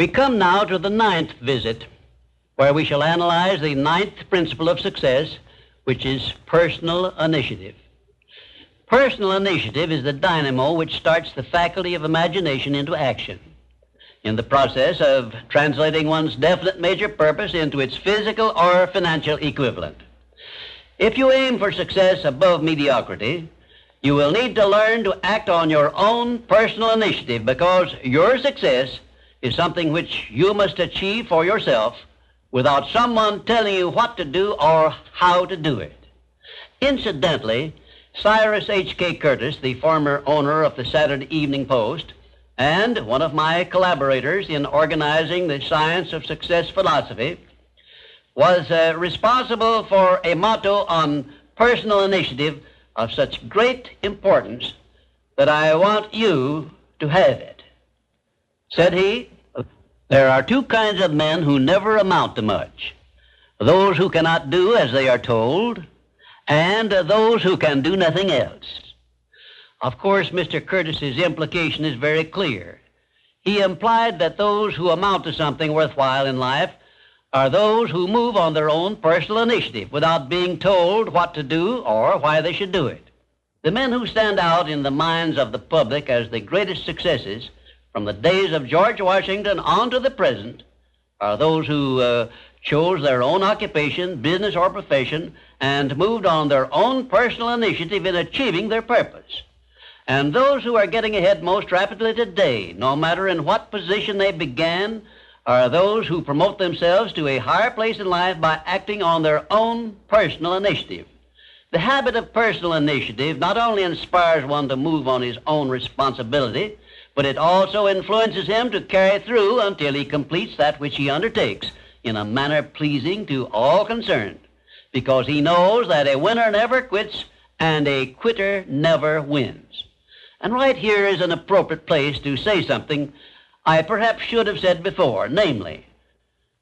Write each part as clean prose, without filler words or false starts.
We come now to the 9th visit, where we shall analyze the 9th principle of success, which is personal initiative. Personal initiative is the dynamo which starts the faculty of imagination into action, in the process of translating one's definite major purpose into its physical or financial equivalent. If you aim for success above mediocrity, you will need to learn to act on your own personal initiative, because your success is something which you must achieve for yourself without someone telling you what to do or how to do it. Incidentally, Cyrus H.K. Curtis, the former owner of the Saturday Evening Post and one of my collaborators in organizing the Science of Success philosophy, was responsible for a motto on personal initiative of such great importance that I want you to have it. Said he, "There are two kinds of men who never amount to much: those who cannot do as they are told, and those who can do nothing else." Of course, Mr. Curtis's implication is very clear. He implied that those who amount to something worthwhile in life are those who move on their own personal initiative without being told what to do or why they should do it. The men who stand out in the minds of the public as the greatest successes from the days of George Washington on to the present are those who chose their own occupation, business, or profession, and moved on their own personal initiative in achieving their purpose. And those who are getting ahead most rapidly today, no matter in what position they began, are those who promote themselves to a higher place in life by acting on their own personal initiative. The habit of personal initiative not only inspires one to move on his own responsibility, but it also influences him to carry through until he completes that which he undertakes in a manner pleasing to all concerned, because he knows that a winner never quits and a quitter never wins. And right here is an appropriate place to say something I perhaps should have said before, namely,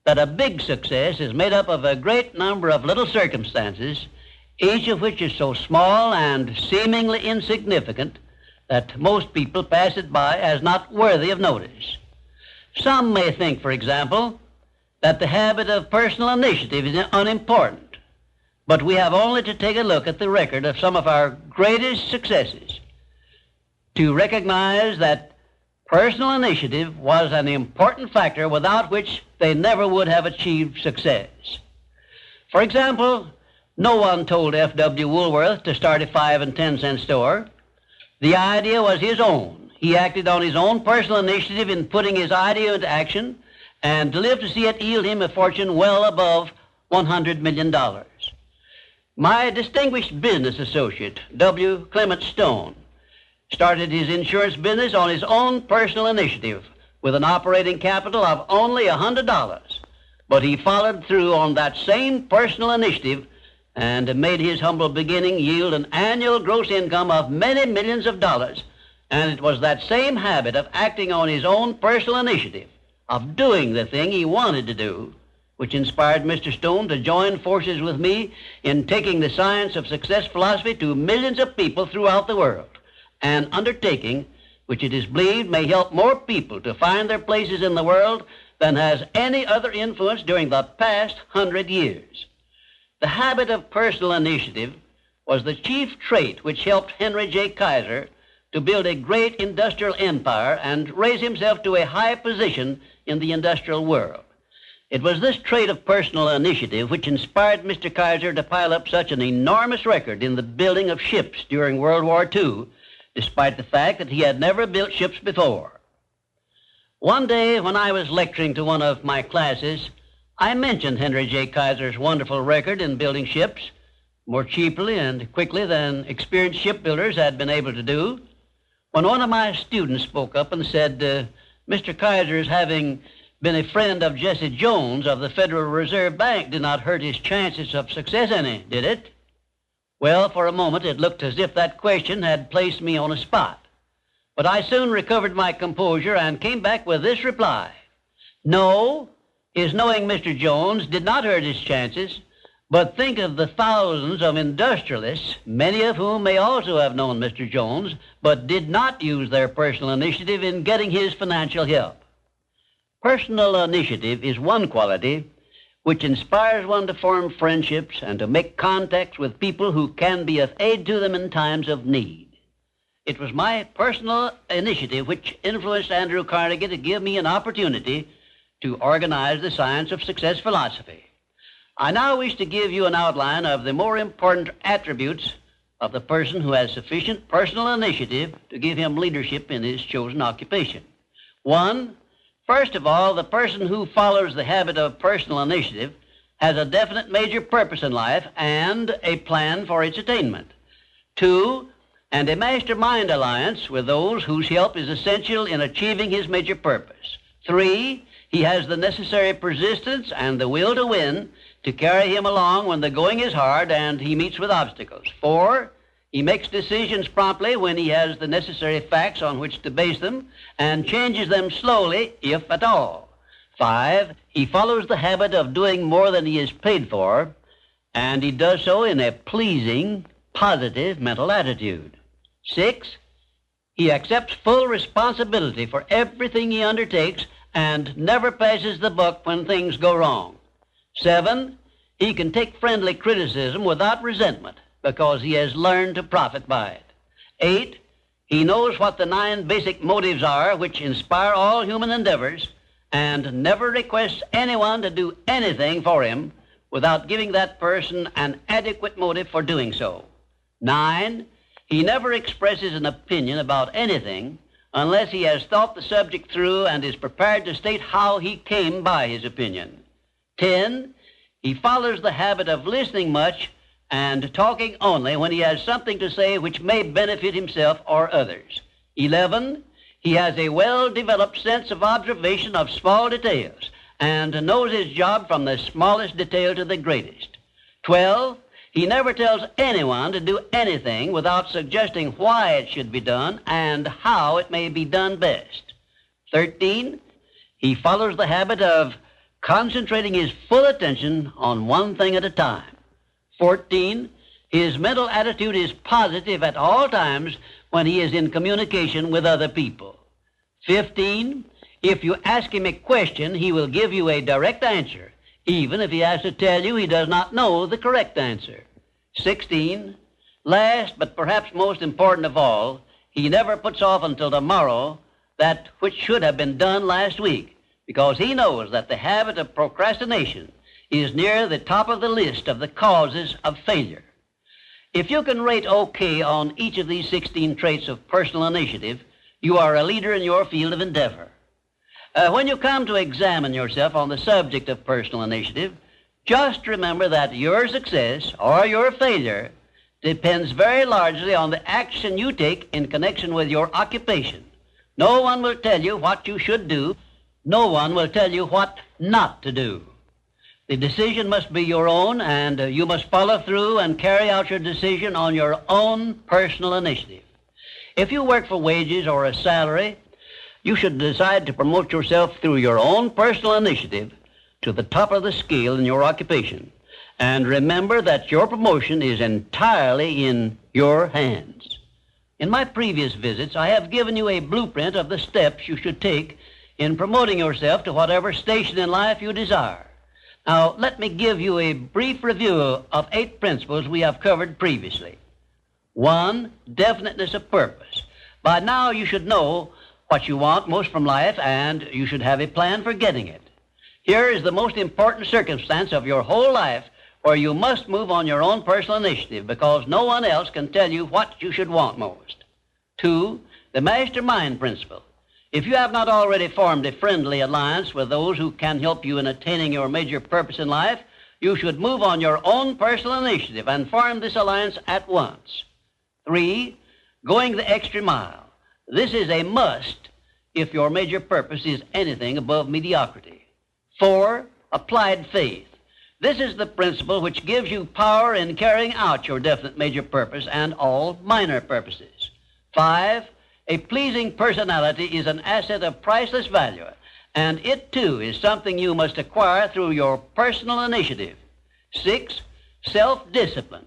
that a big success is made up of a great number of little circumstances, each of which is so small and seemingly insignificant that most people pass it by as not worthy of notice. Some may think, for example, that the habit of personal initiative is unimportant, but we have only to take a look at the record of some of our greatest successes to recognize that personal initiative was an important factor without which they never would have achieved success. For example, no one told F.W. Woolworth to start a 5 and 10 cent store. The idea was his own. He acted on his own personal initiative in putting his idea into action and lived to see it yield him a fortune well above $100 million. My distinguished business associate, W. Clement Stone, started his insurance business on his own personal initiative with an operating capital of only $100. But he followed through on that same personal initiative and made his humble beginning yield an annual gross income of many millions of dollars. And it was that same habit of acting on his own personal initiative, of doing the thing he wanted to do, which inspired Mr. Stone to join forces with me in taking the Science of Success philosophy to millions of people throughout the world, an undertaking which it is believed may help more people to find their places in the world than has any other influence during the past 100 years. The habit of personal initiative was the chief trait which helped Henry J. Kaiser to build a great industrial empire and raise himself to a high position in the industrial world. It was this trait of personal initiative which inspired Mr. Kaiser to pile up such an enormous record in the building of ships during World War II, despite the fact that he had never built ships before. One day when I was lecturing to one of my classes, I mentioned Henry J. Kaiser's wonderful record in building ships more cheaply and quickly than experienced shipbuilders had been able to do, when one of my students spoke up and said, Mr. Kaiser's having been a friend of Jesse Jones of the Federal Reserve Bank did not hurt his chances of success any, did it? Well, for a moment it looked as if that question had placed me on a spot. But I soon recovered my composure and came back with this reply. No, his knowing Mr. Jones did not hurt his chances, but think of the thousands of industrialists, many of whom may also have known Mr. Jones, but did not use their personal initiative in getting his financial help. Personal initiative is one quality which inspires one to form friendships and to make contacts with people who can be of aid to them in times of need. It was my personal initiative which influenced Andrew Carnegie to give me an opportunity to organize the Science of Success philosophy. I now wish to give you an outline of the more important attributes of the person who has sufficient personal initiative to give him leadership in his chosen occupation. One, first of all, the person who follows the habit of personal initiative has a definite major purpose in life and a plan for its attainment. Two, and a mastermind alliance with those whose help is essential in achieving his major purpose. Three, he has the necessary persistence and the will to win to carry him along when the going is hard and he meets with obstacles. Four, he makes decisions promptly when he has the necessary facts on which to base them and changes them slowly, if at all. Five, he follows the habit of doing more than he is paid for, and he does so in a pleasing, positive mental attitude. Six, he accepts full responsibility for everything he undertakes and never passes the buck when things go wrong. Seven, he can take friendly criticism without resentment because he has learned to profit by it. Eight, he knows what the 9 basic motives are which inspire all human endeavors and never requests anyone to do anything for him without giving that person an adequate motive for doing so. 9, he never expresses an opinion about anything unless he has thought the subject through and is prepared to state how he came by his opinion. 10, he follows the habit of listening much and talking only when he has something to say which may benefit himself or others. 11, he has a well-developed sense of observation of small details and knows his job from the smallest detail to the greatest. 12, he never tells anyone to do anything without suggesting why it should be done and how it may be done best. 13, he follows the habit of concentrating his full attention on one thing at a time. 14, his mental attitude is positive at all times when he is in communication with other people. 15, if you ask him a question, he will give you a direct answer, even if he has to tell you he does not know the correct answer. 16, last but perhaps most important of all, he never puts off until tomorrow that which should have been done last week, because he knows that the habit of procrastination is near the top of the list of the causes of failure. If you can rate OK on each of these 16 traits of personal initiative, you are a leader in your field of endeavor. When you come to examine yourself on the subject of personal initiative, just remember that your success or your failure depends very largely on the action you take in connection with your occupation. No one will tell you what you should do. No one will tell you what not to do. The decision must be your own, and you must follow through and carry out your decision on your own personal initiative. If you work for wages or a salary, you should decide to promote yourself through your own personal initiative to the top of the scale in your occupation. And remember that your promotion is entirely in your hands. In my previous visits, I have given you a blueprint of the steps you should take in promoting yourself to whatever station in life you desire. Now, let me give you a brief review of 8 principles we have covered previously. 1, definiteness of purpose. By now, you should know what you want most from life, and you should have a plan for getting it. Here is the most important circumstance of your whole life where you must move on your own personal initiative because no one else can tell you what you should want most. 2, the mastermind principle. If you have not already formed a friendly alliance with those who can help you in attaining your major purpose in life, you should move on your own personal initiative and form this alliance at once. 3, going the extra mile. This is a must if your major purpose is anything above mediocrity. 4, applied faith. This is the principle which gives you power in carrying out your definite major purpose and all minor purposes. 5, a pleasing personality is an asset of priceless value, and it too is something you must acquire through your personal initiative. 6, self-discipline.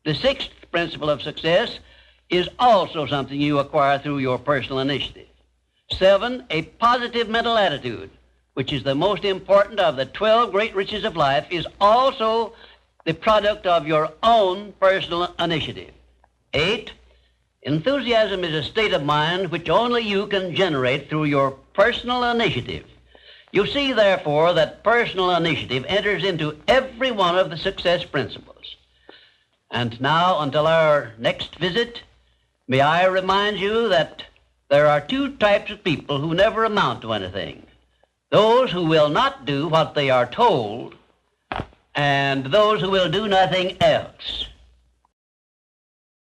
The 6th principle of success is also something you acquire through your personal initiative. 7, a positive mental attitude, which is the most important of the 12 great riches of life, is also the product of your own personal initiative. 8, enthusiasm is a state of mind which only you can generate through your personal initiative. You see, therefore, that personal initiative enters into every one of the success principles. And now, until our next visit, may I remind you that there are two types of people who never amount to anything: those who will not do what they are told, and those who will do nothing else.